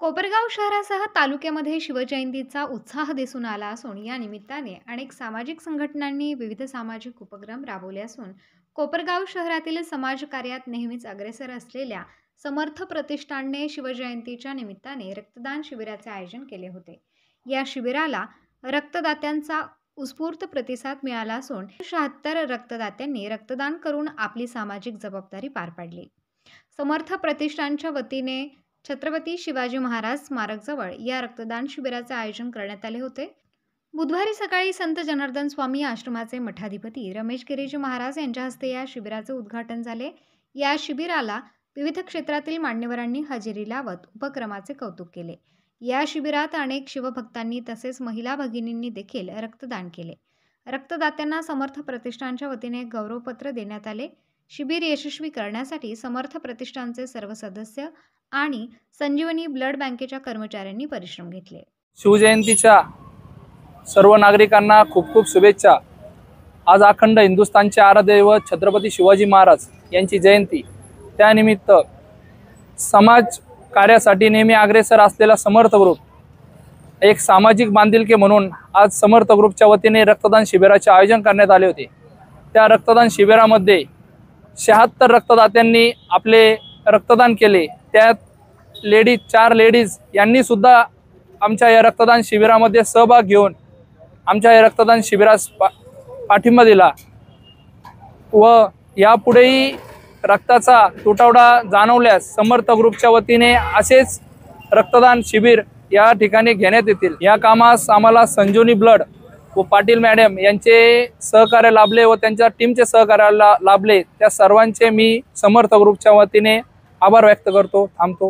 कोपरगाव शहरासह तालुक्यामध्ये शिवजयंतीचा उत्साह दिसून आला असून या निमित्ताने अनेक सामाजिक संघटनांनी विविध सामाजिक उपक्रम राबवले असून कोपरगाव शहरातील समाजकार्यात नेहमीच अग्रेसर असलेल्या समर्थ प्रतिष्ठानने शिवजयंतीच्या निमित्ताने रक्तदान शिबिराचे आयोजन केले होते। या शिबिराला रक्तदात्यांचा उत्स्फूर्त प्रतिसाद मिळाला असून 76 रक्तदात्यांनी रक्तदान करून आपली सामाजिक जबाबदारी पार पाडली। समर्थ प्रतिष्ठानच्या वतीने छत्रपती शिवाजी महाराज स्मारकजवळ या रक्तदान शिबिराचे आयोजन करण्यात आले होते। बुधवारी सकाळी संत जनार्दन स्वामी आश्रमाचे मठाधिपती रमेश गिरीजी महाराज यांच्या हस्ते या शिबिराचे उद्घाटन झाले। या शिबिराला विविध क्षेत्रातील मान्यवरांनी हजेरी लावत उपक्रमाचे कौतुक केले। या शिबिरात अनेक शिवभक्तांनी तसेच महिला भगिनींनी देखील रक्तदान केले। रक्तदात्यांना समर्थ प्रतिष्ठानच्या वतीने गौरवपत्र देण्यात आले। शिबिर यशस्वी करण्यासाठी समर्थ प्रतिष्ठानचे सर्व सदस्य आणि संजीवनी ब्लड बँकेच्या कर्मचाऱ्यांनी परिश्रम घेतले। शिवजयंतीच्या सर्व नागरिकांना खूप खूप शुभेच्छा। आज अखंड हिंदुस्थानचे आराध्य दैवत छत्रपती शिवाजी महाराज यांची जयंती, त्यानिमित्त समाज कार्यासाठी नेहमी अग्रेसर असलेला समर्थ ग्रुप एक सामाजिक बांधिलकी म्हणून आज समर्थ ग्रुपच्या वतीने रक्तदान शिबिराचे आयोजन करण्यात आले होते। त्या रक्तदान शिबिरामध्ये 76 रक्तदात्यांनी आपले रक्तदान केले। त्यात 4 लेडीज यांनी सुद्धा आमच्या या रक्तदान शिबिरामध्ये सहभाग घेऊन आमच्या या रक्तदान शिबिरास पाठिंबा दिला व यापुढेही रक्ताचा तुटवडा जाणवल्यास समर्थ ग्रुपच्या वतीने असेच रक्तदान शिबिर या ठिकाणी घेण्यात येतील। या कामास आम्हाला संजीवनी ब्लड व पाटील मॅडम यांचे सहकार्य लाभले व त्यांच्या टीमचे सहकार्य लाभले। त्या सर्वांचे मी समर्थ ग्रुपच्या वतीने आभार व्यक्त करतो। थांबतो।